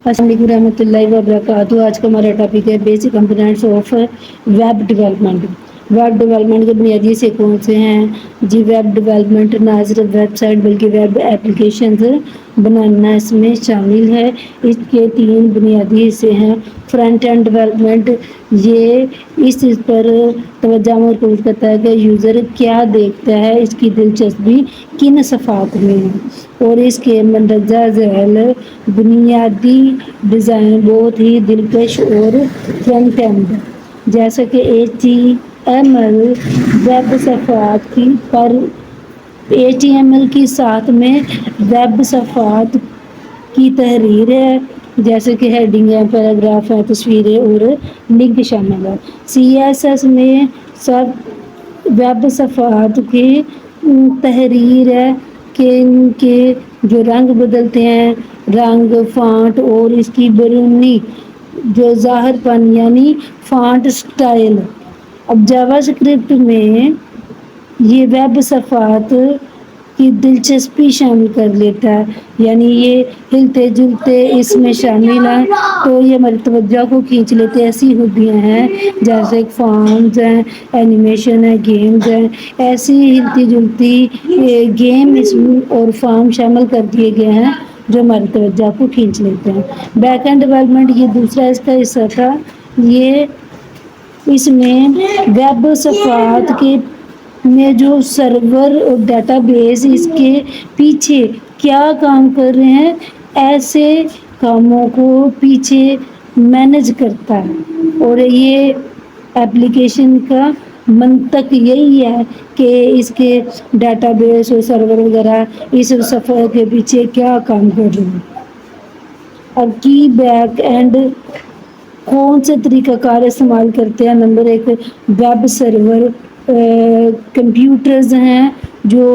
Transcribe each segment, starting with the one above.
السلام علیکم ورحمۃ اللہ وبرکاتہ۔ آج کا ہمارا ٹاپک ہے basic components of web development. Web development کے بنیادی سے کون سے ہیں؟ ویب ڈیولپمنٹ نہ صرف ویب سائٹ بلکہ ویب ایپلیکیشنز بنانا اس میں شامل ہے۔ اس کے 3 بنیادی حصے ہیں۔ فرنٹ اینڈ ڈیولپمنٹ، یہ اس چیز پر توجہ مرکوز کرتا ہے کہ یوزر کیا دیکھتا ہے، اس کی دلچسپی کن صفحات میں ہے، اور اس کے مندرجہ ذیل بنیادی ڈیزائن بہت ہی دلکش اور فرنٹ اینڈ جیسا کہ HTML ویب صفحات HTML کی ساتھ میں ویب صفحات کی تحریر ہے، جیسے کہ ہیڈنگ ہے، پیراگراف ہے، تصویریں اور لنک شامل ہے۔ CSS میں سب ویب صفحات کی تحریر ہے کہ ان کے جو رنگ بدلتے ہیں، رنگ، فانٹ اور اس کی بیرونی جو ظاہر پن یعنی فانٹ سٹائل۔ اب جاوا اسکرپٹ میں یہ ویب صفحات کی دلچسپی شامل کر لیتا ہے، یعنی یہ ہلتے جلتے اس میں شامل ہیں تو یہ ہماری توجہ کو کھینچ لیتے ہیں۔ ایسی خوبیاں ہیں جیسے فارمز ہیں، اینیمیشن ہے، گیمز ہیں، ایسی ہلتی جلتی گیم اور فارم شامل کر دیے گئے ہیں جو ہماری توجہ کو کھینچ لیتے ہیں۔ بیک اینڈ ڈیولپمنٹ یہ دوسرا اس کا حصہ تھا۔ اس میں ویب صفحات کے میں جو سرور اور ڈیٹا بیس اس کے پیچھے کیا کام کر رہے ہیں، ایسے کاموں کو پیچھے مینج کرتا ہے، اور یہ ایپلیکیشن کا منطق یہی ہے کہ اس کے ڈیٹا بیس اور سرور وغیرہ اس صفحے کے پیچھے کیا کام کر رہے ہیں۔ اب کی بیک اینڈ کون سے طریقہ کار استعمال کرتے ہیں؟ نمبر 1 ویب سرور کمپیوٹرز ہیں جو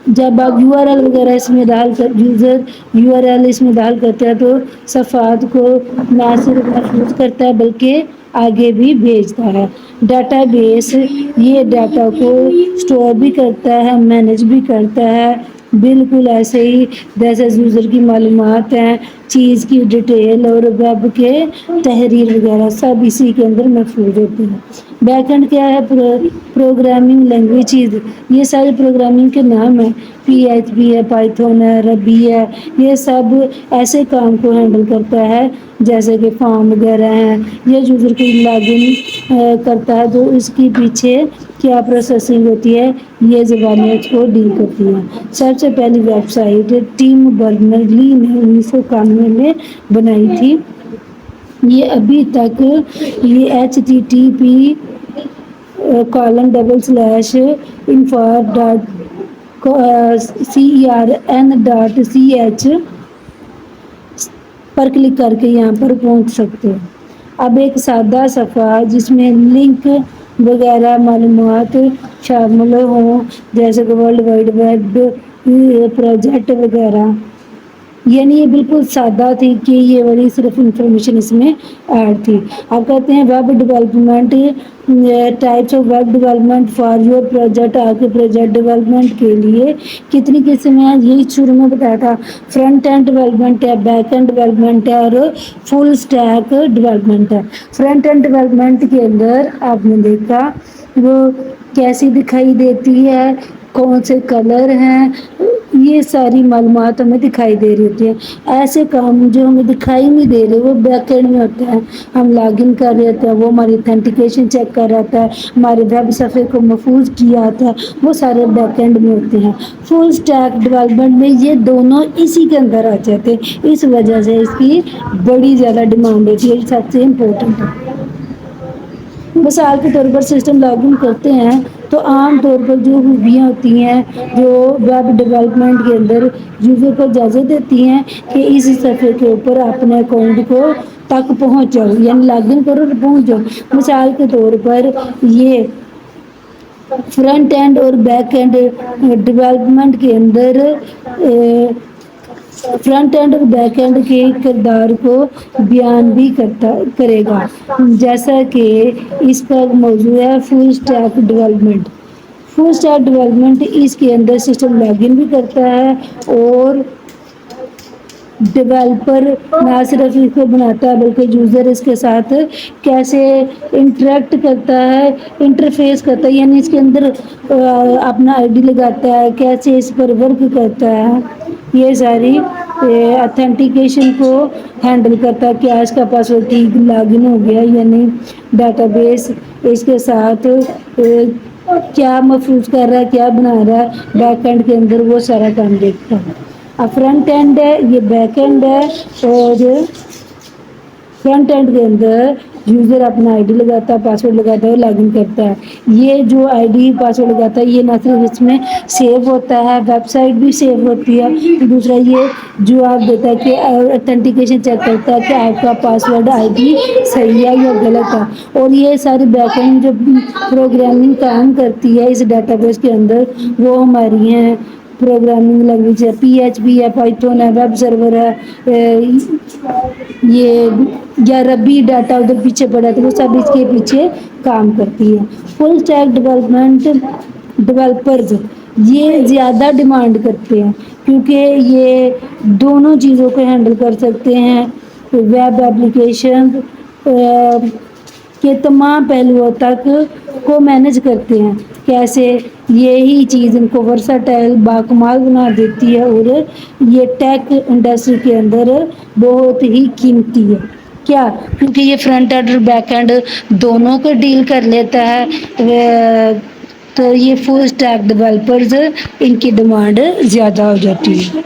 جب آپ URL وغیرہ اس میں ڈال کر یوزر URL اس میں ڈال کرتے ہیں تو صفحات کو نہ صرف محفوظ کرتا ہے بلکہ آگے بھی بھیجتا ہے۔ ڈیٹا بیس یہ ڈیٹا کو اسٹور بھی کرتا ہے، مینیج بھی کرتا ہے، بالکل ایسے ہی جیسے یوزر کی معلومات ہیں، چیز کی ڈیٹیل اور ویب کے تحریر وغیرہ سب اسی کے اندر محفوظ ہوتے ہیں۔ بیک اینڈ کیا ہے؟ پروگرامنگ لینگویجز، یہ سارے پروگرامنگ کے نام ہیں۔ PHP ہے، پائتھن ہے، ربی ہے، یہ سب ایسے کام کو ہینڈل کرتا ہے جیسے کہ فارم وغیرہ ہیں۔ یہ یوزر کو لاگ ان کرتا ہے تو اس کے پیچھے کیا پروسیسنگ ہوتی ہے، یہ زبانیں اس کو ڈیل کرتی ہیں۔ سب سے پہلی ویب سائٹ ٹیم برنرلی نے 1991 میں بنائی تھی۔ یہ ابھی تک یہ http://info.cern.ch پر کلک کر کے یہاں پر پہنچ سکتے ہیں۔ اب ایک سادہ صفحہ جس میں لنک وغیرہ معلومات شامل ہوں جیسے کہ ورلڈ وائڈ ویب پروجیکٹ وغیرہ، یعنی یہ بالکل سادہ تھی کہ یہ والی صرف انفارمیشن اس میں ایڈ تھی۔ اب کہتے ہیں web development types of web development for your project. آپ کے پروجیکٹ ڈیولپمنٹ کے لیے کتنی قسمیں ہیں یہی شروع میں بتایا تھا۔ فرنٹ اینڈ ڈیولپمنٹ ہے، بیک اینڈ ڈیولپمنٹ ہے اور فل اسٹیک ڈیولپمنٹ ہے۔ فرنٹ اینڈ ڈیولپمنٹ کے اندر آپ نے دیکھا وہ کیسی دکھائی دیتی ہے، کون سے کلر ہیں، یہ ساری معلومات ہمیں دکھائی دے رہی ہوتی ہیں۔ ایسے کام جو ہمیں دکھائی نہیں دے رہے وہ بیک اینڈ میں ہوتے ہیں۔ ہم لاگ ان کر رہے ہوتے ہیں، وہ ہماری اتھینٹیکیشن چیک کر رہا ہوتا ہے، ہمارے ویب صفحے کو محفوظ کیا ہوتا ہے، وہ سارے بیک اینڈ میں ہوتے ہیں۔ فل اسٹیک ڈیولپمنٹ میں یہ دونوں اسی کے اندر آ جاتے ہیں، اس وجہ سے اس کی بڑی زیادہ ڈیمانڈ ہوتی ہے، سب سے امپورٹنٹ ہے۔ مثال کے طور پر سسٹم لاگ ان کرتے ہیں تو عام طور پر جو خوبیاں ہوتی ہیں جو ویب ڈیولپمنٹ کے اندر یوزر کو اجازت دیتی ہیں کہ اس صفحے کے اوپر اپنے اکاؤنٹ کو تک پہنچ جاؤ، یعنی لاگ ان کرو اور پہنچ جاؤ۔ مثال کے طور پر یہ فرنٹ اینڈ اور بیک اینڈ ڈیولپمنٹ کے اندر فرنٹ اینڈ اور بیک اینڈ کے کردار کو بیان بھی کرے گا، جیسا کہ اس کا موضوع ہے full stack development. Full stack development اس کے اندر سسٹم لاگ ان بھی کرتا ہے اور ڈیولپر نہ صرف اس کو بناتا ہے بلکہ یوزر اس کے ساتھ کیسے انٹریکٹ کرتا ہے، انٹرفیس کرتا ہے، یعنی اس کے اندر اپنا آئی ڈی لگاتا ہے، کیسے اس پر ورک کرتا ہے، یہ ساری اتھینٹیکیشن کو ہینڈل کرتا ہے کہ آج کا پاسورڈ ٹھیک لاگ ان ہو گیا یعنی ڈیٹا بیس اس کے ساتھ کیا محفوظ کر رہا ہے، کیا بنا رہا ہے بیک اینڈ کے اندر، وہ سارا کام دیکھتا ہے۔ اب فرنٹ اینڈ ہے، یہ بیک اینڈ ہے، اور فرنٹ اینڈ کے اندر یوزر اپنا آئی ڈی لگاتا ہے، پاسورڈ لگاتا ہے، لاگ ان کرتا ہے۔ یہ جو آئی ڈی پاسورڈ لگاتا ہے یہ نہ صرف اس میں سیو ہوتا ہے، ویب سائٹ بھی سیو ہوتی ہے، دوسرا یہ جواب دیتا ہے کہ اتھینٹیکیشن چیک کرتا ہے کہ آپ کا پاسورڈ آئی ڈی صحیح ہے یا غلط ہے، اور یہ ساری بیک اینڈ جو پروگرامنگ کام کرتی ہے اس ڈیٹا بیس کے اندر وہ ہماری ہیں پروگرامنگ لینگویج ہے، پی ایچ پی ہے، پائتھون ہے، ویب سرور ہے، یہ یا ربی ڈاٹا ادھر پیچھے پڑا تو وہ سب اس کے پیچھے کام کرتی ہے۔ فل اسٹیک ڈیولپمنٹ ڈیولپرز یہ زیادہ ڈیمانڈ کرتے ہیں کیونکہ یہ دونوں چیزوں کو ہینڈل کر سکتے ہیں، ویب ایپلیکیشن کے تمام پہلوؤں تک کو مینج کرتے ہیں، کیسے یہی چیز ان کو ورسٹائل باکمال بنا دیتی ہے، اور یہ ٹیک انڈسٹری کے اندر بہت ہی قیمتی ہے۔ کیا؟ کیونکہ یہ فرنٹ اینڈ اور بیک اینڈ دونوں کو ڈیل کر لیتا ہے، تو یہ فل اسٹیک ڈیولپرز ان کی ڈیمانڈ زیادہ ہو جاتی ہے۔